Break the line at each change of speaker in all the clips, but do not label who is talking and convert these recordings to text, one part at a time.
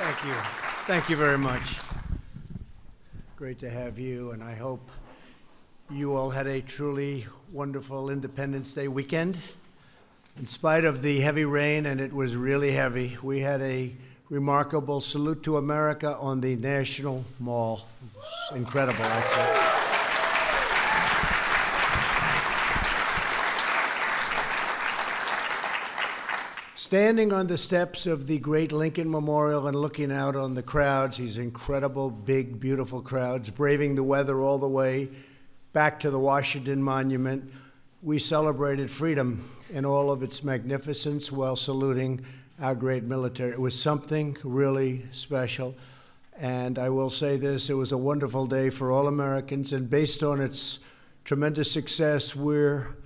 Thank you. Thank you very much. Great to have you, and I hope you all had a truly wonderful Independence Day weekend. In spite of the heavy rain, and it was really heavy, we had a remarkable salute to America on the National Mall. It was incredible, actually. Standing on the steps of the great Lincoln Memorial and looking out on the crowds, these incredible, big, beautiful crowds, braving the weather all the way back to the Washington Monument, we celebrated freedom in all of its magnificence while saluting our great military. It was something really special. And I will say this, it was a wonderful day for all Americans, and based on its tremendous success, we're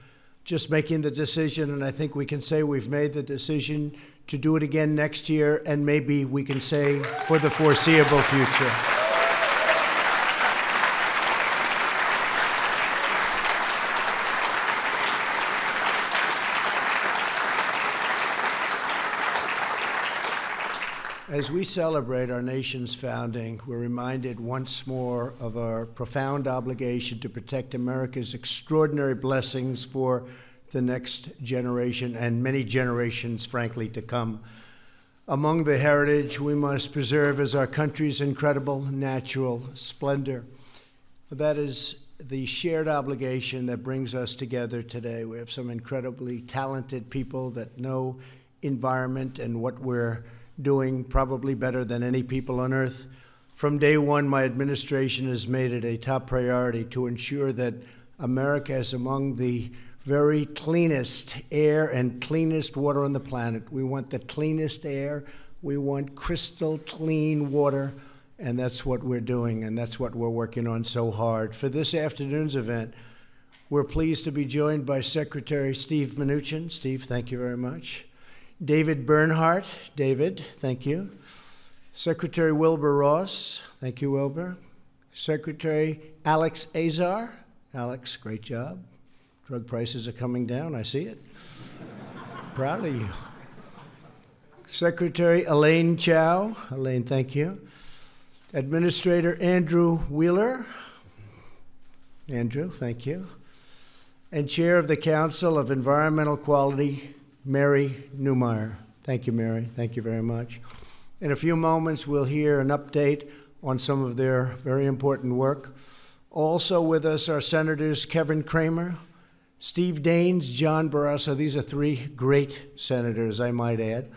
just making the decision, and I think we can say we've made the decision to do it again next year, and maybe we can say for the foreseeable future. As we celebrate our nation's founding, we're reminded once more of our profound obligation to protect America's extraordinary blessings for the next generation and many generations, frankly, to come. Among the heritage we must preserve is our country's incredible natural splendor. That is the shared obligation that brings us together today. We have some incredibly talented people that know environment and what we're doing probably better than any people on earth. From day one, my administration has made it a top priority to ensure that America is among the very cleanest air and cleanest water on the planet. We want the cleanest air. We want crystal clean water, and that's what we're doing, and that's what we're working on so hard. For this afternoon's event, we're pleased to be joined by Secretary Steve Mnuchin. Steve, thank you very much. David Bernhardt. David, thank you. Secretary Wilbur Ross. Thank you, Wilbur. Secretary Alex Azar. Alex, great job. Drug prices are coming down. I see it. Proud of you. Secretary Elaine Chao. Elaine, thank you. Administrator Andrew Wheeler. Andrew, thank you. And Chair of the Council of Environmental Quality, Mary Newmeyer. Thank you, Mary. Thank you very much. In a few moments, we'll hear an update on some of their very important work. Also with us are Senators Kevin Cramer, Steve Daines, John Barrasso. These are three great senators, I might add.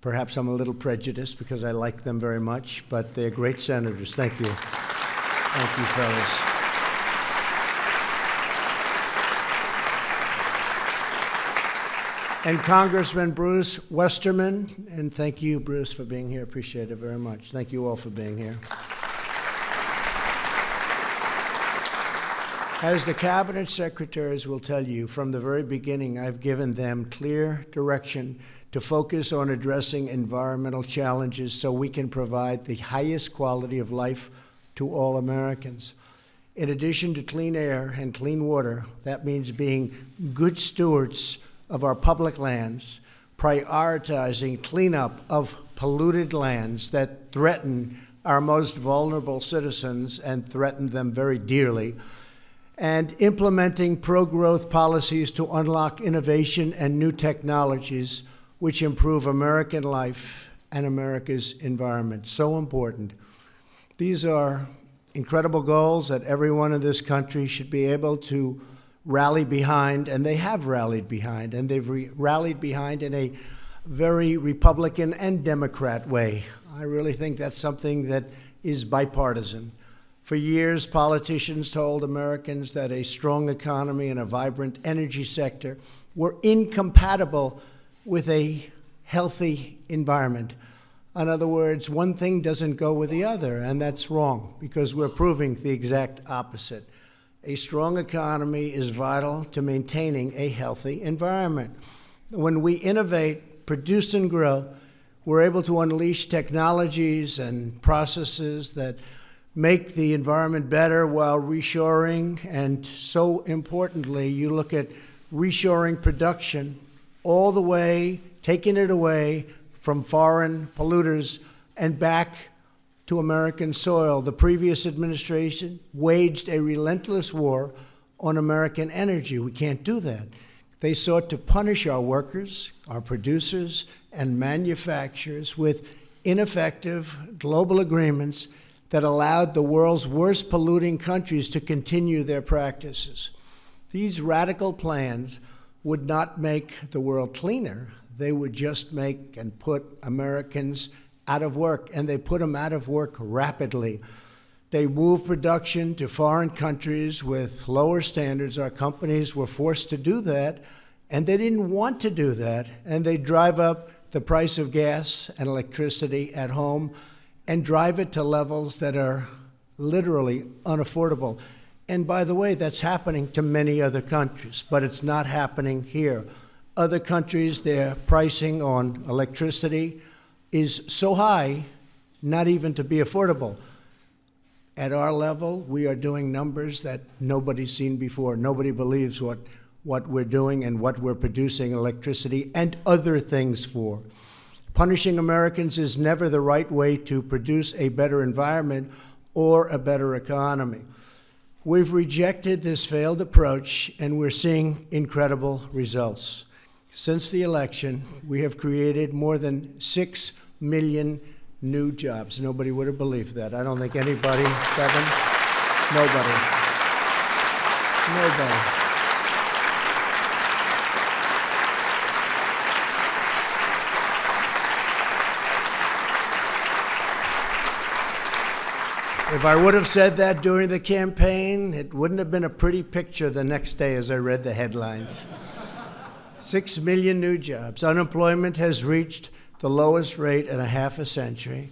Perhaps I'm a little prejudiced because I like them very much, but they're great senators. Thank you. Thank you, fellas. And Congressman Bruce Westerman, and thank you, Bruce, for being here. Appreciate it very much. Thank you all for being here. As the cabinet secretaries will tell you, from the very beginning, I've given them clear direction to focus on addressing environmental challenges so we can provide the highest quality of life to all Americans. In addition to clean air and clean water, that means being good stewards of our public lands, prioritizing cleanup of polluted lands that threaten our most vulnerable citizens and threaten them very dearly, and implementing pro-growth policies to unlock innovation and new technologies which improve American life and America's environment. So important. These are incredible goals that everyone in this country should be able to rally behind, and they have rallied behind, and they've rallied behind in a very Republican and Democrat way. I really think that's something that is bipartisan. For years, politicians told Americans that a strong economy and a vibrant energy sector were incompatible with a healthy environment. In other words, one thing doesn't go with the other, and that's wrong, because we're proving the exact opposite. A strong economy is vital to maintaining a healthy environment. When we innovate, produce, and grow, we're able to unleash technologies and processes that make the environment better while reshoring, and so importantly, you look at reshoring production all the way, taking it away from foreign polluters and back to American soil. The previous administration waged a relentless war on American energy. We can't do that. They sought to punish our workers, our producers, and manufacturers with ineffective global agreements that allowed the world's worst polluting countries to continue their practices. These radical plans would not make the world cleaner. They would just make and put Americans out of work, and they put them out of work rapidly. They moved production to foreign countries with lower standards. Our companies were forced to do that, and they didn't want to do that, and they drive up the price of gas and electricity at home and drive it to levels that are literally unaffordable. And by the way, that's happening to many other countries, but it's not happening here. Other countries, their pricing on electricity is so high, not even to be affordable. At our level, we are doing numbers that nobody's seen before. Nobody believes what we're doing and what we're producing electricity and other things for. Punishing Americans is never the right way to produce a better environment or a better economy. We've rejected this failed approach, and we're seeing incredible results. Since the election, we have created more than 6 million new jobs. Nobody would have believed that. I don't think anybody, Kevin, nobody. If I would have said that during the campaign, it wouldn't have been a pretty picture the next day as I read the headlines. 6 million new jobs. Unemployment has reached the lowest rate in a half a century.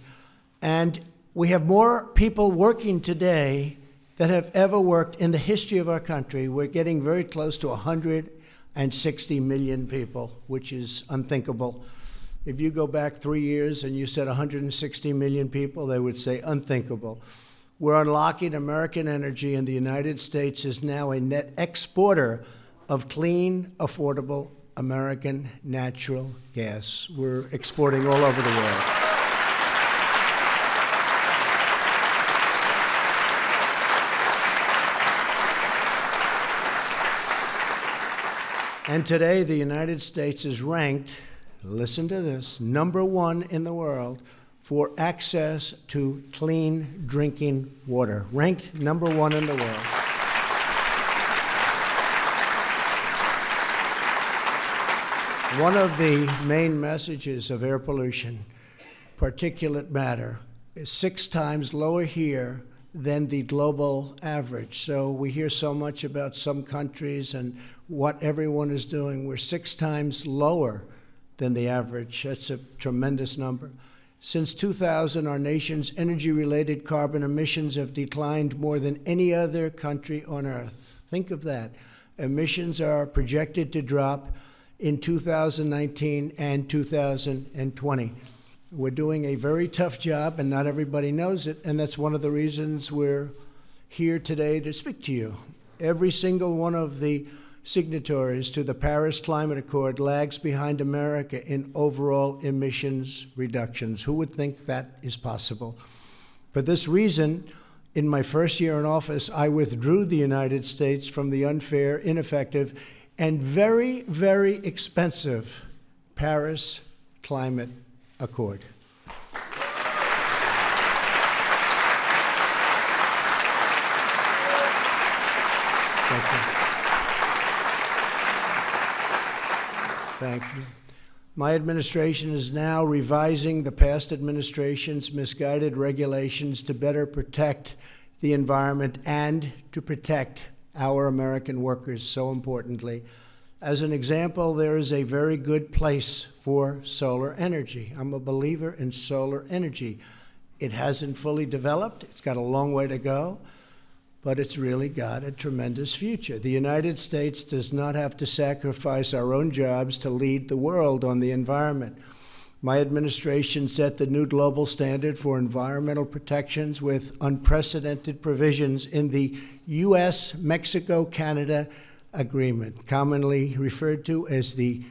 And we have more people working today than have ever worked in the history of our country. We're getting very close to 160 million people, which is unthinkable. If you go back 3 years and you said 160 million people, they would say unthinkable. We're unlocking American energy, and the United States is now a net exporter of clean, affordable American natural gas. We're exporting all over the world. And today, the United States is ranked, listen to this, #1 in the world for access to clean drinking water. Ranked #1 in the world. One of the main messages of air pollution, particulate matter, is 6 times lower here than the global average. So we hear so much about some countries and what everyone is doing. We're 6 times lower than the average. That's a tremendous number. Since 2000, our nation's energy-related carbon emissions have declined more than any other country on Earth. Think of that. Emissions are projected to drop in 2019 and 2020. We're doing a very tough job, and not everybody knows it, and that's one of the reasons we're here today to speak to you. Every single one of the signatories to the Paris Climate Accord lags behind America in overall emissions reductions. Who would think that is possible? For this reason, in my first year in office, I withdrew the United States from the unfair, ineffective, and very, very expensive Paris Climate Accord. Thank you. Thank you. My administration is now revising the past administration's misguided regulations to better protect the environment and to protect our American workers, so importantly. As an example, there is a very good place for solar energy. I'm a believer in solar energy. It hasn't fully developed. It's got a long way to go, but it's really got a tremendous future. The United States does not have to sacrifice our own jobs to lead the world on the environment. My administration set the new global standard for environmental protections with unprecedented provisions in the U.S.-Mexico-Canada Agreement, commonly referred to as the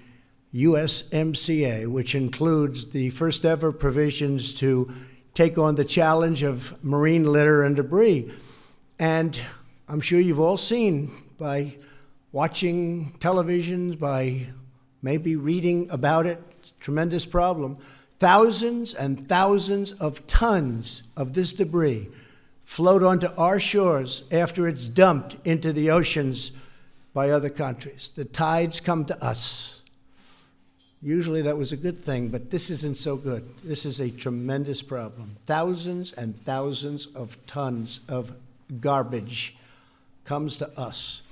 USMCA, which includes the first ever provisions to take on the challenge of marine litter and debris. And I'm sure you've all seen by watching televisions, by maybe reading about it, tremendous problem. Thousands and thousands of tons of this debris float onto our shores after it's dumped into the oceans by other countries. The tides come to us. Usually that was a good thing, but this isn't so good. This is a tremendous problem. Thousands and thousands of tons of garbage comes to us.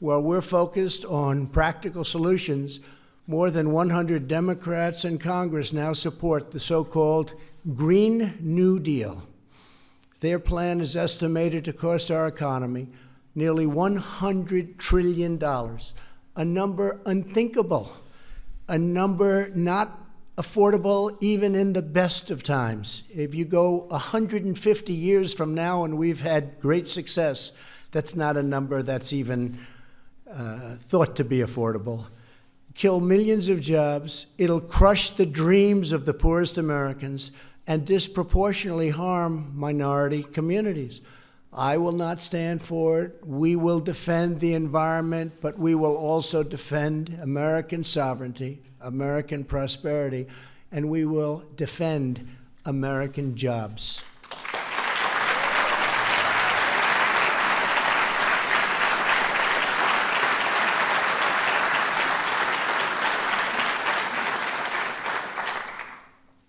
Well, we're focused on practical solutions. More than 100 Democrats in Congress now support the so-called Green New Deal. Their plan is estimated to cost our economy nearly $100 trillion, a number unthinkable, a number not affordable even in the best of times. If you go 150 years from now and we've had great success, that's not a number that's even thought to be affordable. Kill millions of jobs, it'll crush the dreams of the poorest Americans, and disproportionately harm minority communities. I will not stand for it. We will defend the environment, but we will also defend American sovereignty, American prosperity, and we will defend American jobs.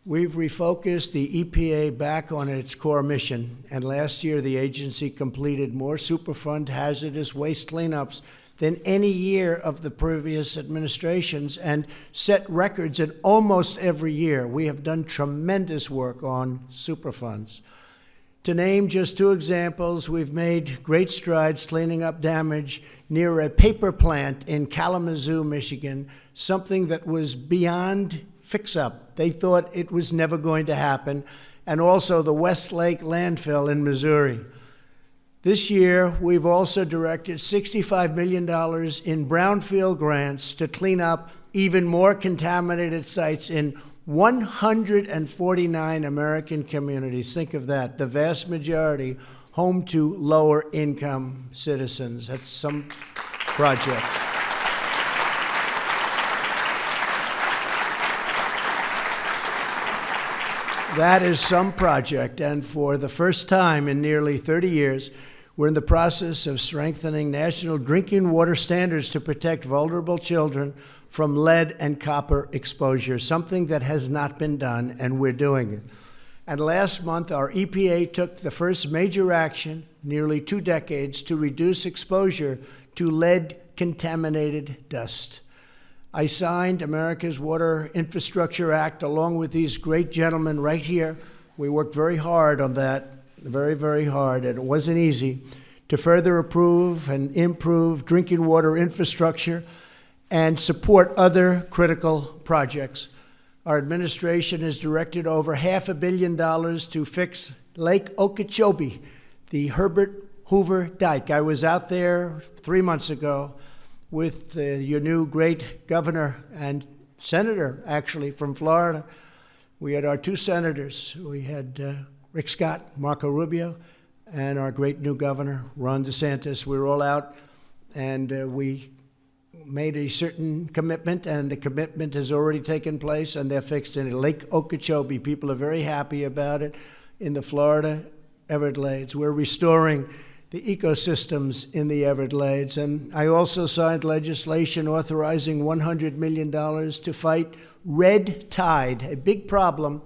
We've refocused the EPA back on its core mission, and last year the agency completed more Superfund hazardous waste cleanups than any year of the previous administrations and set records in almost every year. We have done tremendous work on Superfunds. To name just two examples, we've made great strides cleaning up damage near a paper plant in Kalamazoo, Michigan, something that was beyond fix-up. They thought it was never going to happen, and also the Westlake landfill in Missouri. This year, we've also directed $65 million in brownfield grants to clean up even more contaminated sites in 149 American communities. Think of that, the vast majority home to lower-income citizens. That's some project. That is some project, and for the first time in nearly 30 years, we're in the process of strengthening national drinking water standards to protect vulnerable children from lead and copper exposure, something that has not been done, and we're doing it. And last month, our EPA took the first major action, nearly 2 decades, to reduce exposure to lead-contaminated dust. I signed America's Water Infrastructure Act along with these great gentlemen right here. We worked very hard on that, very, very hard, and it wasn't easy, to further approve and improve drinking water infrastructure and support other critical projects. Our administration has directed over $500 million to fix Lake Okeechobee, the Herbert Hoover Dike. I was out there 3 months ago with your new great governor and senator, actually, from Florida. We had our 2 senators. We had Rick Scott, Marco Rubio, and our great new governor, Ron DeSantis. We were all out, and we made a certain commitment, and the commitment has already taken place, and they're fixed in Lake Okeechobee. People are very happy about it in the Florida Everglades. We're restoring the ecosystems in the Everglades. And I also signed legislation authorizing $100 million to fight red tide, a big problem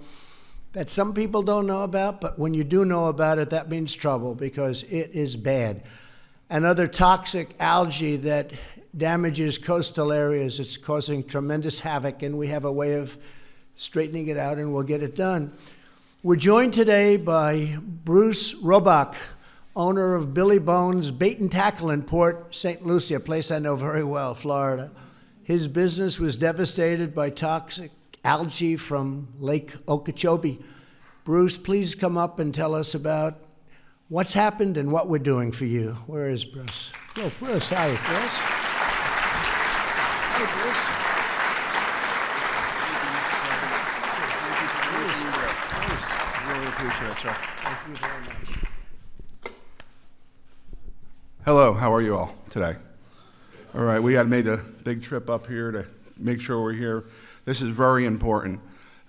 that some people don't know about, but when you do know about it, that means trouble because it is bad. And other toxic algae that damages coastal areas, it's causing tremendous havoc, and we have a way of straightening it out, and we'll get it done. We're joined today by Bruce Robach, owner of Billy Bones Bait and Tackle in Port St. Lucie, a place I know very well, Florida. His business was devastated by toxic algae from Lake Okeechobee. Bruce, please come up and tell us about what's happened and what we're doing for you. Where is Bruce? Oh, Bruce, hi, Bruce. Hi, Bruce.
really appreciate it, sir.
Thank you very much.
Hello, how are you all today? All right, we had made a big trip up here to make sure we're here. This is very important.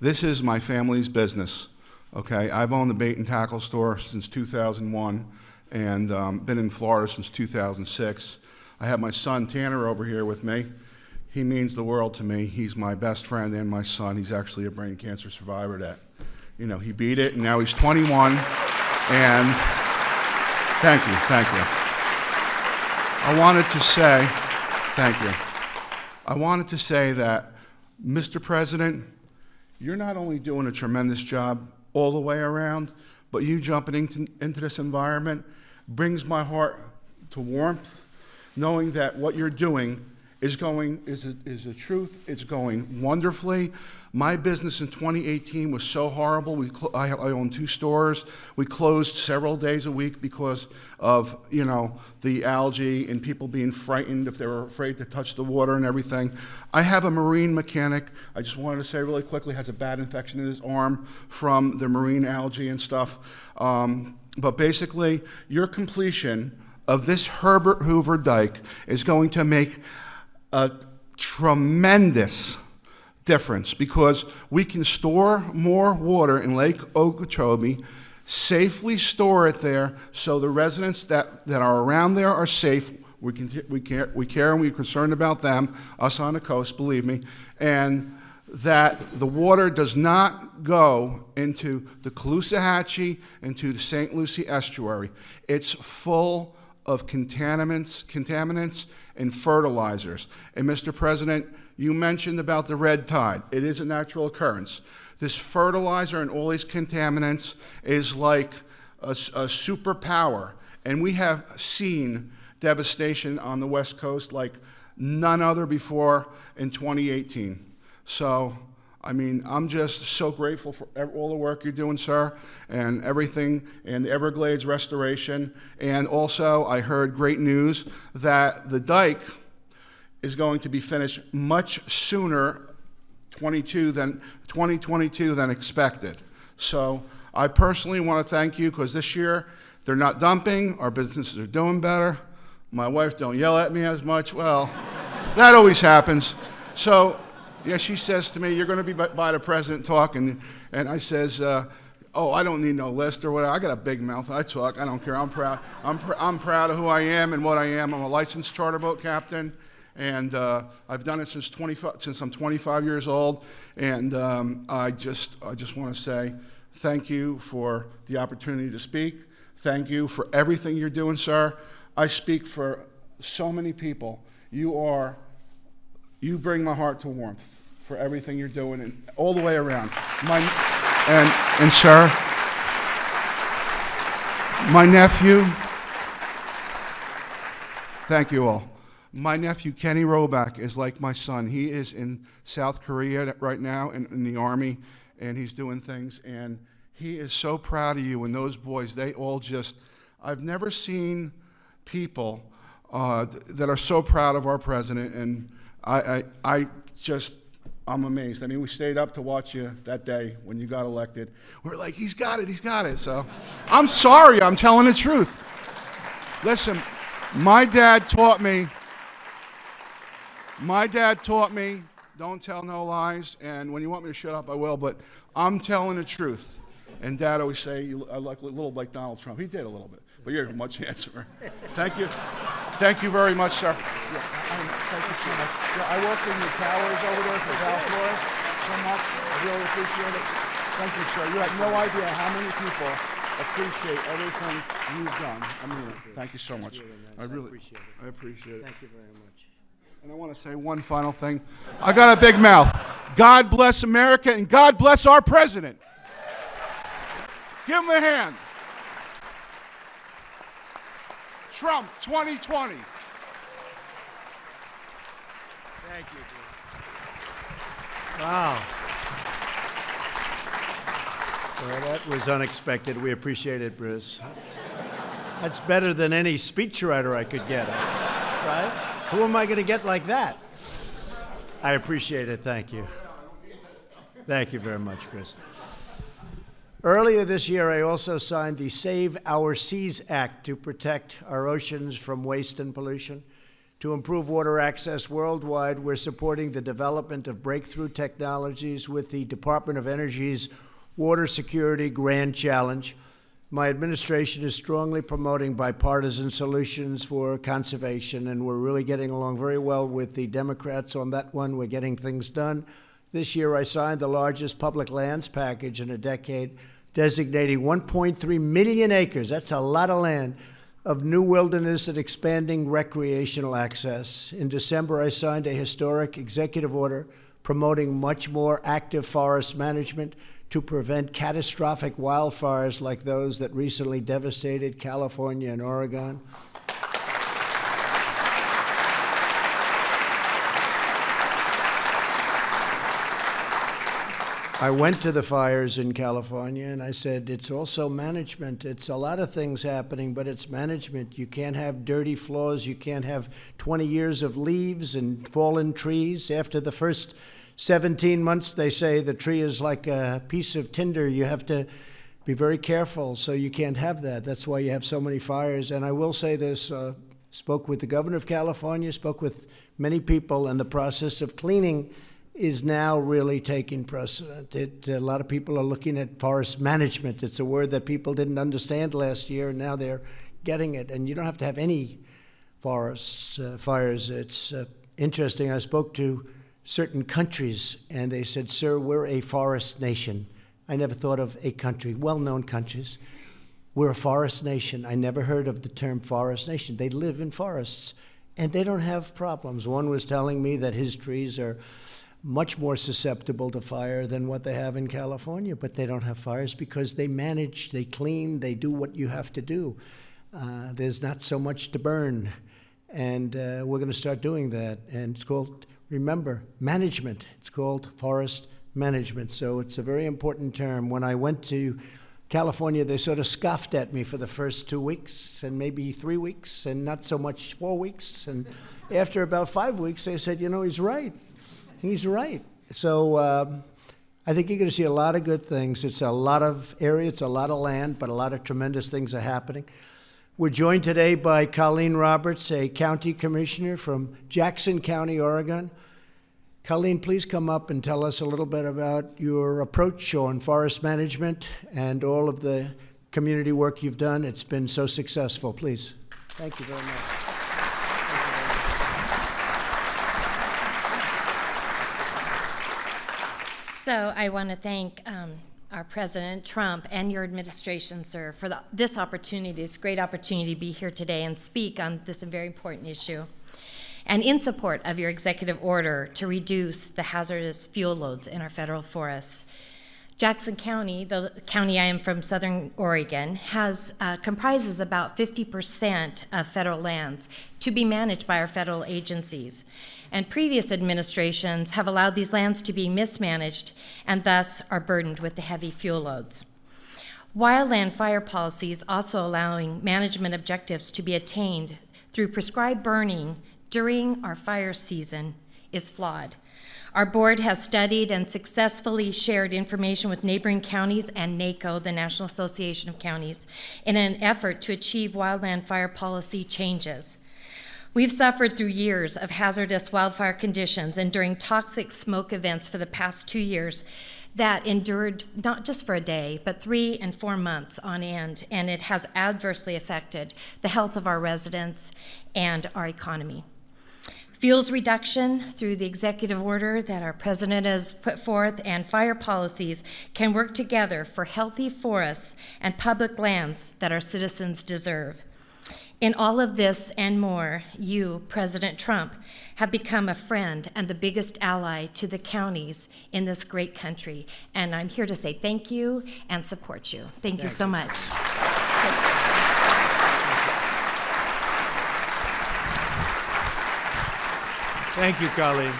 This is my family's business, okay? I've owned the bait and tackle store since 2001 and been in Florida since 2006. I have my son Tanner over here with me. He means the world to me. He's my best friend and my son. He's actually a brain cancer survivor that, you know, he beat it, and now he's 21, and thank you. I wanted to say, thank you. I wanted to say that, Mr. President, you're not only doing a tremendous job all the way around, but you jumping into this environment brings my heart to warmth, knowing that what you're doing is the truth. It's going wonderfully. My business in 2018 was so horrible. I own 2 stores. We closed several days a week because of, you know, the algae and people being frightened if they were afraid to touch the water and everything. I have a marine mechanic. I just wanted to say really quickly, has a bad infection in his arm from the marine algae and stuff. But basically, your completion of this Herbert Hoover dike is going to make a tremendous difference because we can store more water in Lake Okeechobee, safely store it there so the residents that are around there are safe. We care and we're concerned about them, us on the coast, believe me, and that the water does not go into the Caloosahatchee, into the St. Lucie estuary. It's full of contaminants and fertilizers. And Mr. President, you mentioned about the red tide. It is a natural occurrence. This fertilizer and all these contaminants is like a superpower. And we have seen devastation on the West Coast like none other before in 2018. So, I mean, I'm just so grateful for all the work you're doing, sir, and everything, and the Everglades restoration. And also, I heard great news that the dike is going to be finished much sooner, 2022 than expected. So, I personally want to thank you because this year they're not dumping, our businesses are doing better. My wife don't yell at me as much. Well, that always happens. So. Yeah, she says to me, "You're going to be by the president talking," and I says, "Oh, I don't need no list or whatever. I got a big mouth. I talk. I don't care. I'm proud. I'm proud of who I am and what I am. I'm a licensed charter boat captain, and I've done it since I'm 25 years old. And I just want to say thank you for the opportunity to speak. Thank you for everything you're doing, sir. I speak for so many people. You bring my heart to warmth for everything you're doing and all the way around. And sir, my nephew, thank you all. My nephew, Kenny Roback, is like my son. He is in South Korea right now in the Army, and he's doing things, and he is so proud of you and those boys. They all just, I've never seen people that are so proud of our president, and I'm amazed. I mean, we stayed up to watch you that day when you got elected. We're like, he's got it. So I'm sorry, I'm telling the truth. Listen, my dad taught me, don't tell no lies, and when you want me to shut up, I will, but I'm telling the truth. And Dad always say, I look a little like Donald Trump. He did a little bit, but you're much handsomer. Thank you. Thank you very much, sir. Thank you so much. I work in the towers over there for Val Flores so much. I really appreciate it. Thank you, sir. You have no idea how many people appreciate everything you've done. I mean, thank you so much. Really nice. I appreciate it. I appreciate it.
Thank you very much.
And I want to say one final thing. I got a big mouth. God bless America and God bless our president. Give him a hand. Trump 2020.
Thank you, Bruce. Wow. Well, that was unexpected. We appreciate it, Bruce. That's better than any speechwriter I could get, right? Who am I going to get like that? I appreciate it. Thank you. Thank you very much, Bruce. Earlier this year, I also signed the Save Our Seas Act to protect our oceans from waste and pollution. To improve water access worldwide, we're supporting the development of breakthrough technologies with the Department of Energy's Water Security Grand Challenge. My administration is strongly promoting bipartisan solutions for conservation, and we're really getting along very well with the Democrats on that one. We're getting things done. This year, I signed the largest public lands package in a decade, designating 1.3 million acres, that's a lot of land, of new wilderness and expanding recreational access. In December, I signed a historic executive order promoting much more active forest management to prevent catastrophic wildfires like those that recently devastated California and Oregon. I went to the fires in California and I said, it's also management. It's a lot of things happening, but it's management. You can't have dirty floors. You can't have 20 years of leaves and fallen trees. After the first 17 months, they say the tree is like a piece of tinder. You have to be very careful, so you can't have that. That's why you have so many fires. And I will say this, spoke with the governor of California, spoke with many people, and the process of cleaning is now really taking precedent. A lot of people are looking at forest management. It's a word that people didn't understand last year, and now they're getting it. And you don't have to have any forest fires. It's interesting. I spoke to certain countries, and they said, sir, we're a forest nation. I never thought of a country, well-known countries. We're a forest nation. I never heard of the term forest nation. They live in forests, and they don't have problems. One was telling me that his trees are much more susceptible to fire than what they have in California, but they don't have fires because they manage, they clean, they do what you have to do. There's not so much to burn, and we're going to start doing that. And it's called, remember, management. It's called forest management, so it's a very important term. When I went to California, they sort of scoffed at me for the first 2 weeks and maybe 3 weeks and not so much 4 weeks. And after about 5 weeks, they said, you know, he's right. He's right. So I think you're going to see a lot of good things. It's a lot of area, it's a lot of land, but a lot of tremendous things are happening. We're joined today by Colleen Roberts, a county commissioner from Jackson County, Oregon. Colleen, please come up and tell us a little bit about your approach on forest management and all of the community work you've done. It's been so successful. Please. Thank you very much.
So I want to thank our President Trump and your administration, sir, for this opportunity, this great opportunity to be here today and speak on this very important issue. And in support of your executive order to reduce the hazardous fuel loads in our federal forests. Jackson County, the county I am from, Southern Oregon, comprises about 50% of federal lands to be managed by our federal agencies. And previous administrations have allowed these lands to be mismanaged and thus are burdened with the heavy fuel loads. Wildland fire policies also allowing management objectives to be attained through prescribed burning during our fire season is flawed. Our board has studied and successfully shared information with neighboring counties and NACO, the National Association of Counties, in an effort to achieve wildland fire policy changes. We've suffered through years of hazardous wildfire conditions and during toxic smoke events for the past 2 years that endured not just for a day, but 3 and 4 months on end, and it has adversely affected the health of our residents and our economy. Fuels reduction through the executive order that our president has put forth and fire policies can work together for healthy forests and public lands that our citizens deserve. In all of this and more, you, President Trump, have become a friend and the biggest ally to the counties in this great country. And I'm here to say thank you and support you. Thank you so much.
Thank you, Colleen.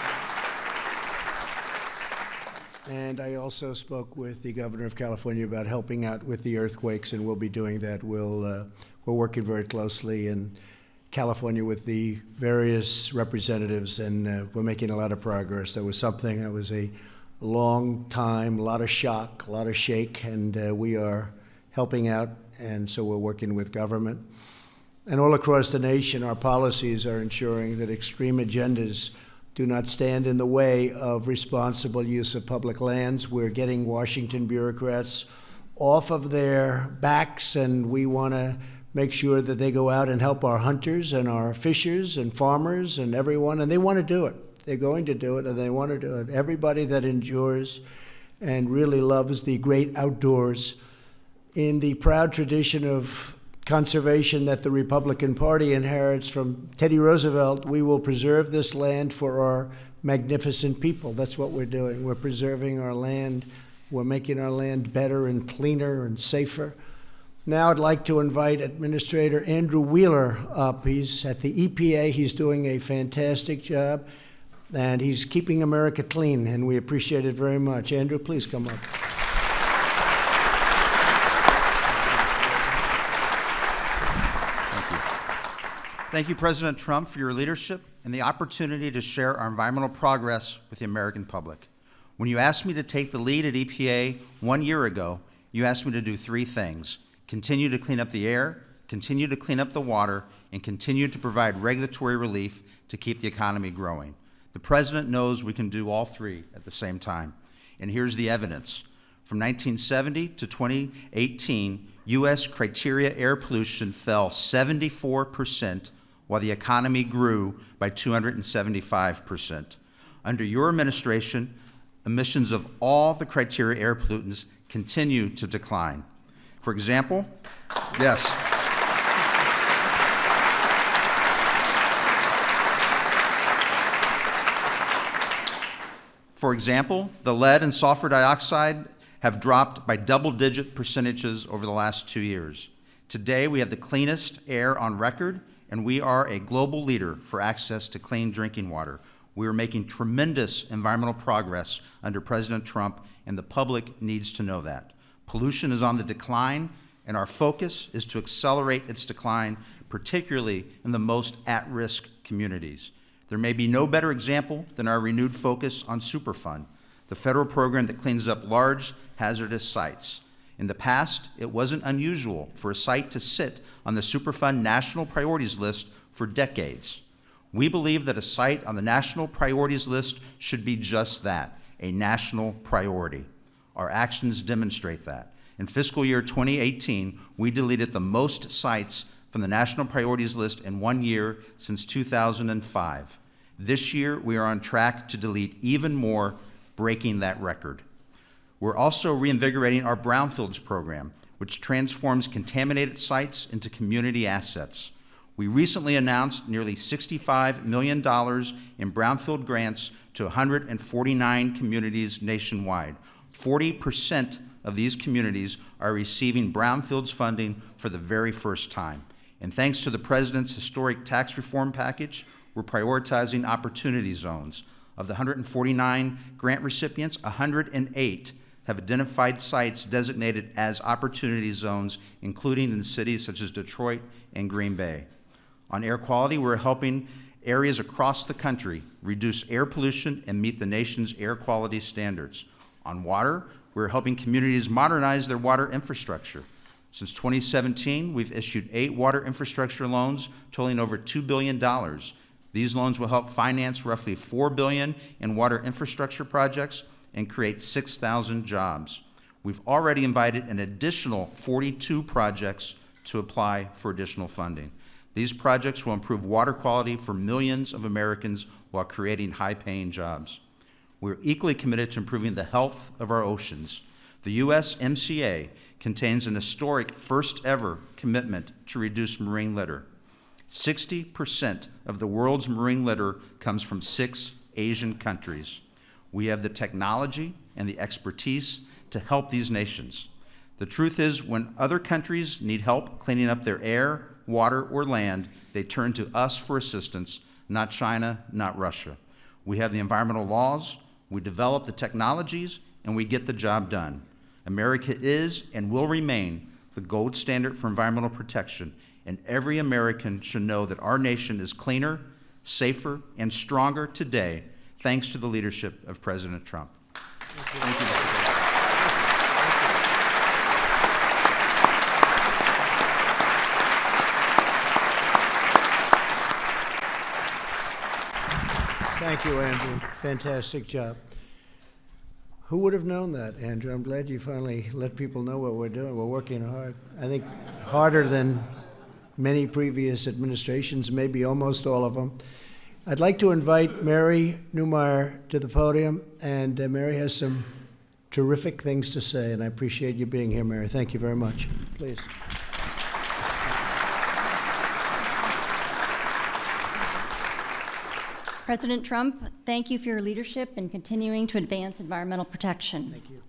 And I also spoke with the governor of California about helping out with the earthquakes, and we'll be doing that. We're working very closely in California with the various representatives, and we're making a lot of progress. That was something I was a long time, a lot of shock, a lot of shake, and we are helping out, and so we're working with government. And all across the nation, our policies are ensuring that extreme agendas do not stand in the way of responsible use of public lands. We're getting Washington bureaucrats off of their backs, and we want to make sure that they go out and help our hunters and our fishers and farmers and everyone, and they want to do it. They're going to do it, and they want to do it. Everybody that endures and really loves the great outdoors, in the proud tradition of conservation that the Republican Party inherits from Teddy Roosevelt, we will preserve this land for our magnificent people. That's what we're doing. We're preserving our land. We're making our land better and cleaner and safer. Now I'd like to invite Administrator Andrew Wheeler up. He's at the EPA. He's doing a fantastic job, and he's keeping America clean, and we appreciate it very much. Andrew, please come up.
Thank you, President Trump, for your leadership and the opportunity to share our environmental progress with the American public. When you asked me to take the lead at EPA 1 year ago, you asked me to do 3 things: continue to clean up the air, continue to clean up the water, and continue to provide regulatory relief to keep the economy growing. The President knows we can do all 3 at the same time. And here's the evidence. From 1970 to 2018, U.S. criteria air pollution fell 74%, while the economy grew by 275%. Under your administration, emissions of all the criteria air pollutants continue to decline. For example, yes. For example, the lead and sulfur dioxide have dropped by double-digit percentages over the last 2 years. Today, we have the cleanest air on record, and we are a global leader for access to clean drinking water. We are making tremendous environmental progress under President Trump, and the public needs to know that. Pollution is on the decline, and our focus is to accelerate its decline, particularly in the most at-risk communities. There may be no better example than our renewed focus on Superfund, the federal program that cleans up large, hazardous sites. In the past, it wasn't unusual for a site to sit on the Superfund National Priorities List for decades. We believe that a site on the National Priorities List should be just that, a national priority. Our actions demonstrate that. In fiscal year 2018, we deleted the most sites from the National Priorities List in 1 year since 2005. This year, we are on track to delete even more, breaking that record. We're also reinvigorating our brownfields program, which transforms contaminated sites into community assets. We recently announced nearly $65 million in brownfield grants to 149 communities nationwide. 40% of these communities are receiving brownfields funding for the very first time. And thanks to the President's historic tax reform package, we're prioritizing opportunity zones. Of the 149 grant recipients, 108 have identified sites designated as opportunity zones, including in cities such as Detroit and Green Bay. On air quality, we're helping areas across the country reduce air pollution and meet the nation's air quality standards. On water, we're helping communities modernize their water infrastructure. Since 2017, we've issued 8 water infrastructure loans totaling over $2 billion. These loans will help finance roughly $4 billion in water infrastructure projects and create 6,000 jobs. We've already invited an additional 42 projects to apply for additional funding. These projects will improve water quality for millions of Americans while creating high-paying jobs. We're equally committed to improving the health of our oceans. The USMCA contains an historic first-ever commitment to reduce marine litter. 60% of the world's marine litter comes from 6 Asian countries. We have the technology and the expertise to help these nations. The truth is, when other countries need help cleaning up their air, water, or land, they turn to us for assistance, not China, not Russia. We have the environmental laws, we develop the technologies, and we get the job done. America is and will remain the gold standard for environmental protection, and every American should know that our nation is cleaner, safer, and stronger today, thanks to the leadership of President Trump.
Thank you, Mr. President.
Thank you, Andrew. Fantastic job. Who would have known that, Andrew? I'm glad you finally let people know what we're doing. We're working hard. I think harder than many previous administrations, maybe almost all of them. I'd like to invite Mary Newmeyer to the podium, and Mary has some terrific things to say, and I appreciate you being here, Mary. Thank you very much. Please.
President Trump, thank you for your leadership in continuing to advance environmental protection.
Thank you.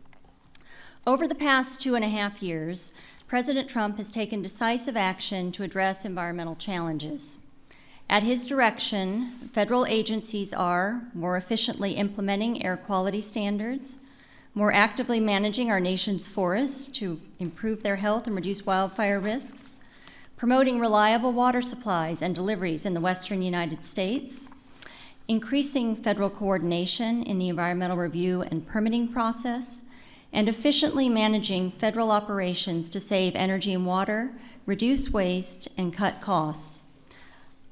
Over the past 2.5 years, President Trump has taken decisive action to address environmental challenges. At his direction, federal agencies are more efficiently implementing air quality standards, more actively managing our nation's forests to improve their health and reduce wildfire risks, promoting reliable water supplies and deliveries in the western United States, increasing federal coordination in the environmental review and permitting process, and efficiently managing federal operations to save energy and water, reduce waste, and cut costs.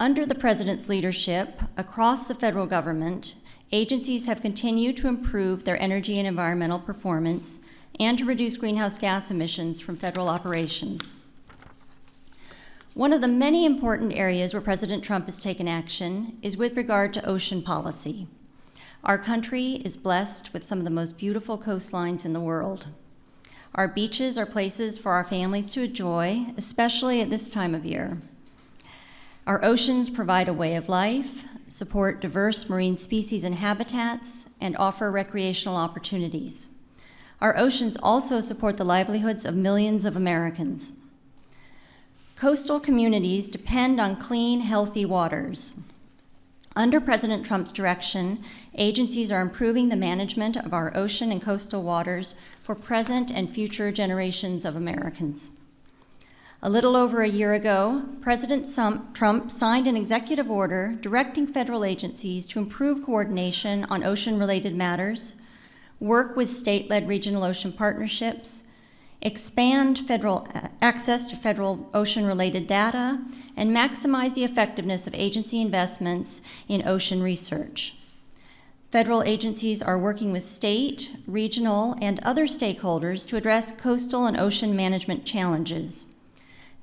Under the President's leadership, across the federal government, agencies have continued to improve their energy and environmental performance and to reduce greenhouse gas emissions from federal operations. One of the many important areas where President Trump has taken action is with regard to ocean policy. Our country is blessed with some of the most beautiful coastlines in the world. Our beaches are places for our families to enjoy, especially at this time of year. Our oceans provide a way of life, support diverse marine species and habitats, and offer recreational opportunities. Our oceans also support the livelihoods of millions of Americans. Coastal communities depend on clean, healthy waters. Under President Trump's direction, agencies are improving the management of our ocean and coastal waters for present and future generations of Americans. A little over a year ago, President Trump signed an executive order directing federal agencies to improve coordination on ocean-related matters, work with state-led regional ocean partnerships, expand federal access to federal ocean-related data, and maximize the effectiveness of agency investments in ocean research. Federal agencies are working with state, regional, and other stakeholders to address coastal and ocean management challenges.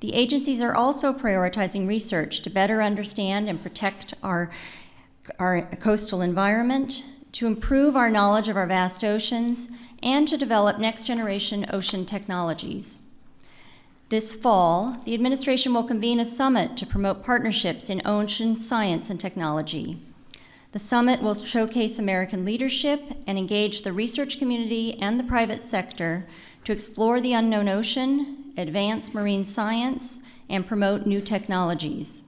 The agencies are also prioritizing research to better understand and protect our coastal environment, to improve our knowledge of our vast oceans, and to develop next-generation ocean technologies. This fall, the administration will convene a summit to promote partnerships in ocean science and technology. The summit will showcase American leadership and engage the research community and the private sector to explore the unknown ocean, advance marine science, and promote new technologies.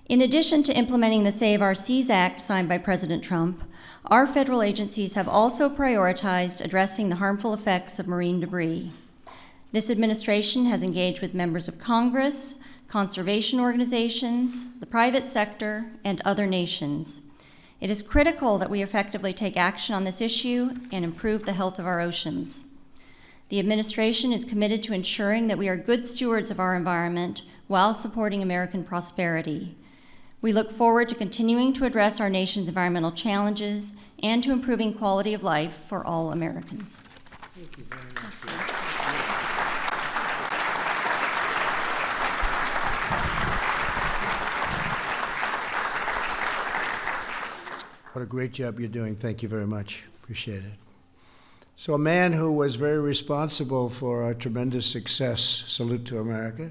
In addition to implementing the Save Our Seas Act signed by President Trump, our federal agencies have also prioritized addressing the harmful effects of marine debris. This administration has engaged with members of Congress, conservation organizations, the private sector, and other nations. It is critical that we effectively take action on this issue and improve the health of our oceans. The administration is committed to ensuring that we are good stewards of our environment while supporting American prosperity. We look forward to continuing to address our nation's environmental challenges and to improving quality of life for all Americans.
Thank you very much. What a great job you're doing. Thank you very much. Appreciate it. So a man who was very responsible for our tremendous success, salute to America,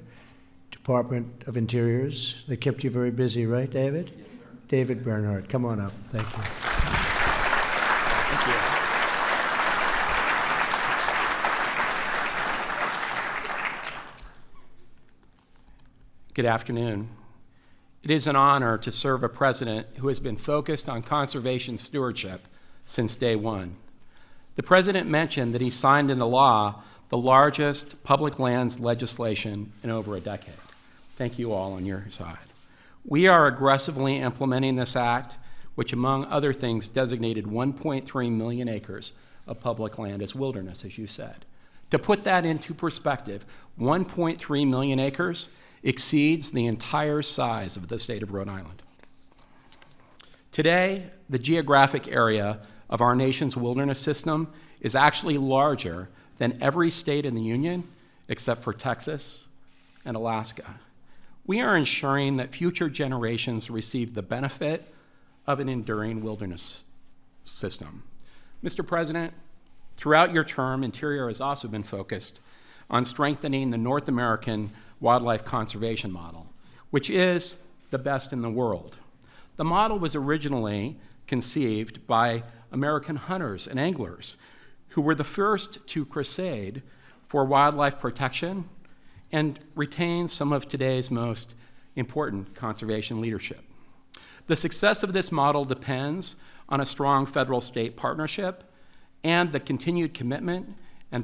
Department of Interiors. They kept you very busy, right, David?
Yes, sir.
David Bernhardt, come on up. Thank you.
Thank you. Good afternoon. It is an honor to serve a president who has been focused on conservation stewardship since day one. The president mentioned that he signed into law the largest public lands legislation in over a decade. Thank you all on your side. We are aggressively implementing this act, which among other things designated 1.3 million acres of public land as wilderness, as you said. To put that into perspective, 1.3 million acres exceeds the entire size of the state of Rhode Island. Today, the geographic area of our nation's wilderness system is actually larger than every state in the Union except for Texas and Alaska. We are ensuring that future generations receive the benefit of an enduring wilderness system. Mr. President, throughout your term, Interior has also been focused on strengthening the North American wildlife conservation model, which is the best in the world. The model was originally conceived by American hunters and anglers who were the first to crusade for wildlife protection and retain some of today's most important conservation leadership. The success of this model depends on a strong federal-state partnership and the continued commitment and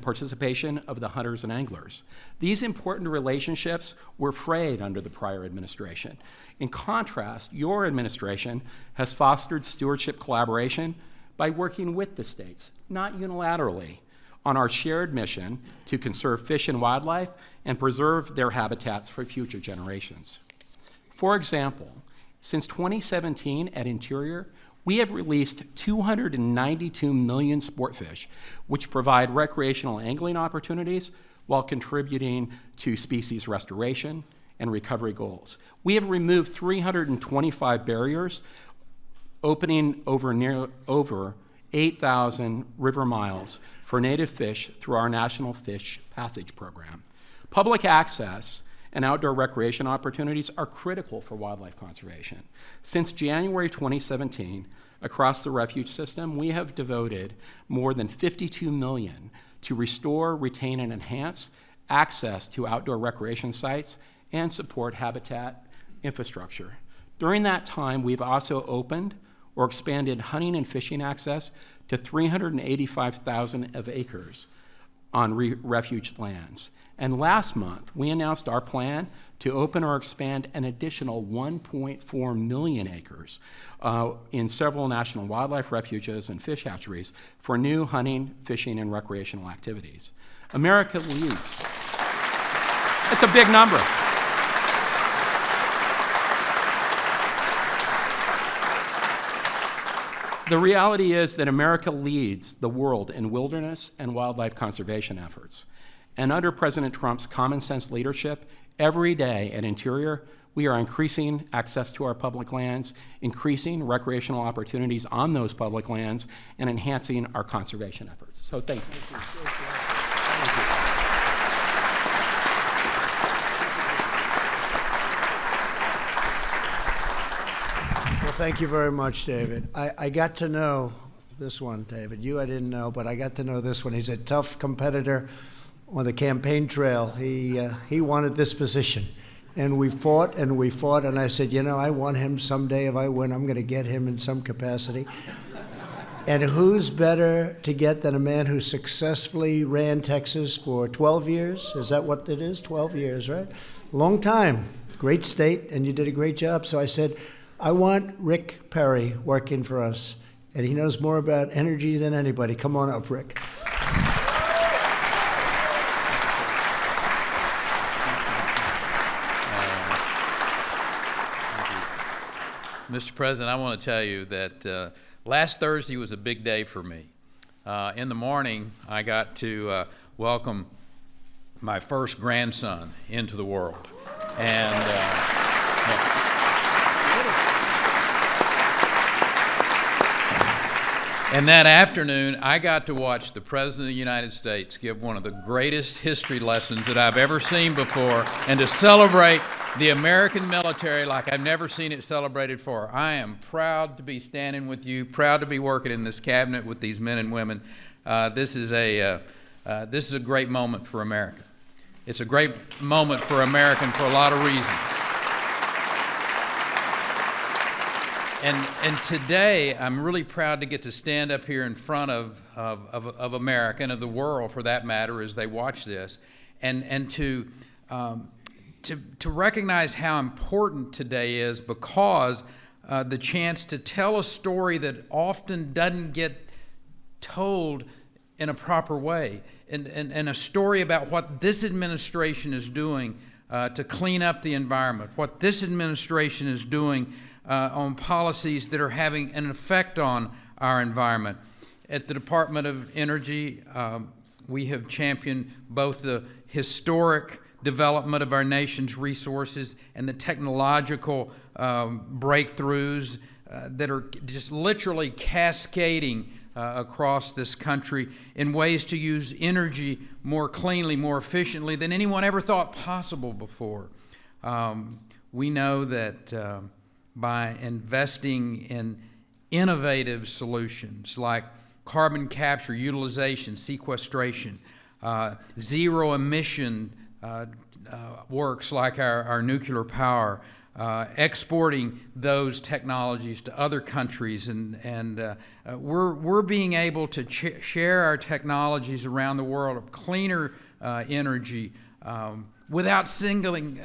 participation of the hunters and anglers. These important relationships were frayed under the prior administration. In contrast, your administration has fostered stewardship collaboration by working with the states, not unilaterally, on our shared mission to conserve fish and wildlife and preserve their habitats for future generations. For example, since 2017 at Interior, we have released 292 million sport fish, which provide recreational angling opportunities while contributing to species restoration and recovery goals. We have removed 325 barriers, opening over 8,000 river miles for native fish through our National Fish Passage Program. Public access and outdoor recreation opportunities are critical for wildlife conservation. Since January 2017, across the refuge system, we have devoted more than $52 million to restore, retain, and enhance access to outdoor recreation sites and support habitat infrastructure. During that time, we've also opened or expanded hunting and fishing access to 385,000 of acres on refuge lands. And last month, we announced our plan to open or expand an additional 1.4 million acres in several national wildlife refuges and fish hatcheries for new hunting, fishing, and recreational activities. America leads. It's a big number. The reality is that America leads the world in wilderness and wildlife conservation efforts. And under President Trump's common sense leadership, every day at Interior, we are increasing access to our public lands, increasing recreational opportunities on those public lands, and enhancing our conservation efforts. So thank you. Thank you.
Well, thank you very much, David. I got to know this one, David. You I didn't know, but I got to know this one. He's a tough competitor on the campaign trail. He wanted this position. And we fought, and I said, you know, I want him someday. If I win, I'm going to get him in some capacity. And who's better to get than a man who successfully ran Texas for 12 years? Is that what it is? 12 years, right? Long time. Great state, and you did a great job. So I said, I want Rick Perry working for us. And he knows more about energy than anybody. Come on up, Rick.
Mr. President, I want to tell you that last Thursday was a big day for me. In the morning, I got to welcome my first grandson into the world. And that afternoon, I got to watch the President of the United States give one of the greatest history lessons that I've ever seen before, and to celebrate the American military like I've never seen it celebrated before. I am proud to be standing with you, proud to be working in this cabinet with these men and women. This is a great moment for America. It's a great moment for America for a lot of reasons. And today, I'm really proud to get to stand up here in front of America and of the world, for that matter, as they watch this, and to recognize how important today is, because the chance to tell a story that often doesn't get told in a proper way, and a story about what this administration is doing to clean up the environment, what this administration is doing on policies that are having an effect on our environment. At the Department of Energy, we have championed both the historic development of our nation's resources and the technological breakthroughs that are just literally cascading across this country in ways to use energy more cleanly, more efficiently than anyone ever thought possible before. We know that by investing in innovative solutions like carbon capture, utilization, sequestration, zero emission works like our nuclear power, exporting those technologies to other countries, and we're being able to share our technologies around the world of cleaner energy without surrendering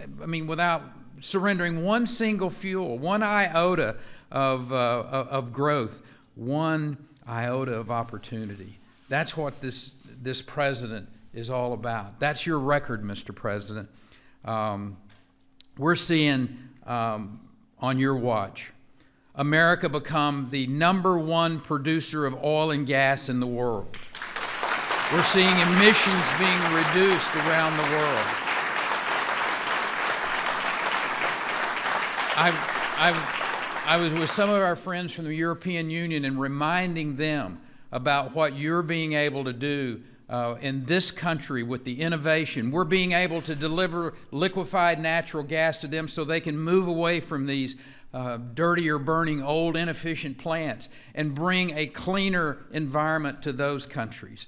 one single fuel, one iota of growth, one iota of opportunity. That's what this president is all about. That's your record, Mr. President. We're seeing on your watch America become the #1 producer of oil and gas in the world. We're seeing emissions being reduced around the world. I was with some of our friends from the European Union and reminding them about what you're being able to do in this country with the innovation. We're being able to deliver liquefied natural gas to them so they can move away from these dirtier burning old inefficient plants and bring a cleaner environment to those countries.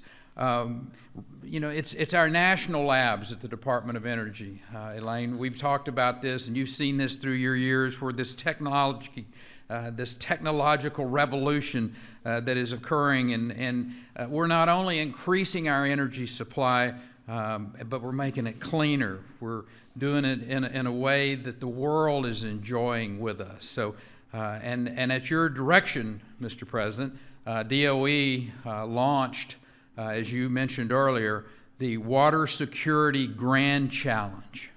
It's our national labs at the Department of Energy. Elaine, we've talked about this, and you've seen this through your years, where this technological revolution that is occurring, and we're not only increasing our energy supply, but we're making it cleaner. We're doing it in a way that the world is enjoying with us. So, and at your direction, Mr. President, DOE launched, as you mentioned earlier, the Water Security Grand Challenge.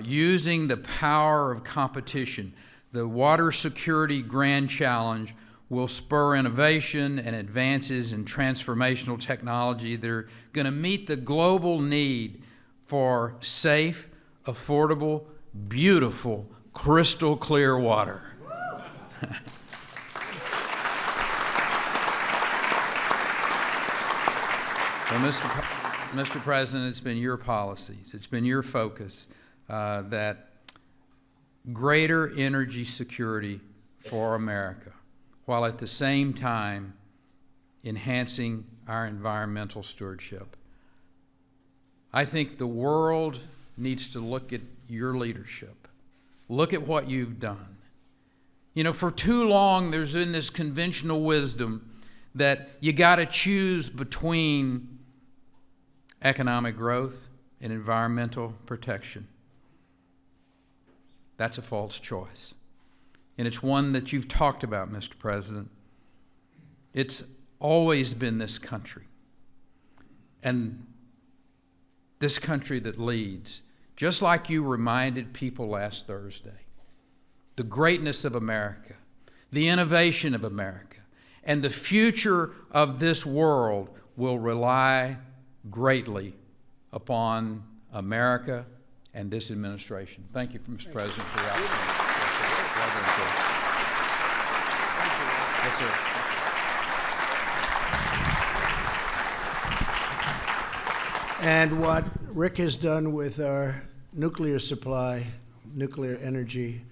Using the power of competition, the Water Security Grand Challenge will spur innovation and advances in transformational technology that are going to meet the global need for safe, affordable, beautiful, crystal clear water. So, Mr. President, it's been your policies, it's been your focus that greater energy security for America, while at the same time enhancing our environmental stewardship. I think the world needs to look at your leadership. Look at what you've done. You know, for too long there's been this conventional wisdom that you got to choose between economic growth and environmental protection. That's a false choice. And it's one that you've talked about, Mr. President. It's always been this country. And this country that leads, just like you reminded people last Thursday, the greatness of America, the innovation of America, and the future of this world will rely greatly upon America and this administration. Thank you, Mr. President, for the opportunity. Yes, sir.
And what Rick has done with our nuclear supply, nuclear energy,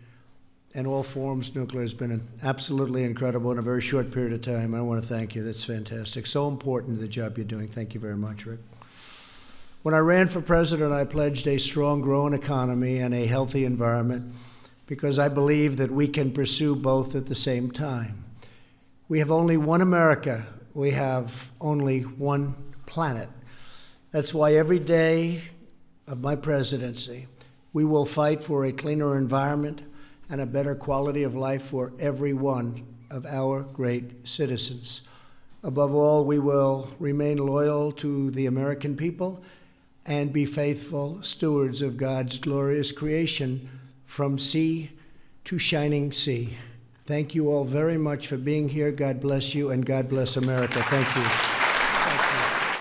and all forms of nuclear has been absolutely incredible in a very short period of time. I want to thank you. That's fantastic. So important, the job you're doing. Thank you very much, Rick. When I ran for president, I pledged a strong, growing economy and a healthy environment because I believe that we can pursue both at the same time. We have only one America. We have only one planet. That's why every day of my presidency, we will fight for a cleaner environment and a better quality of life for every one of our great citizens. Above all, we will remain loyal to the American people and be faithful stewards of God's glorious creation from sea to shining sea. Thank you all very much for being here. God bless you, and God bless America. Thank you.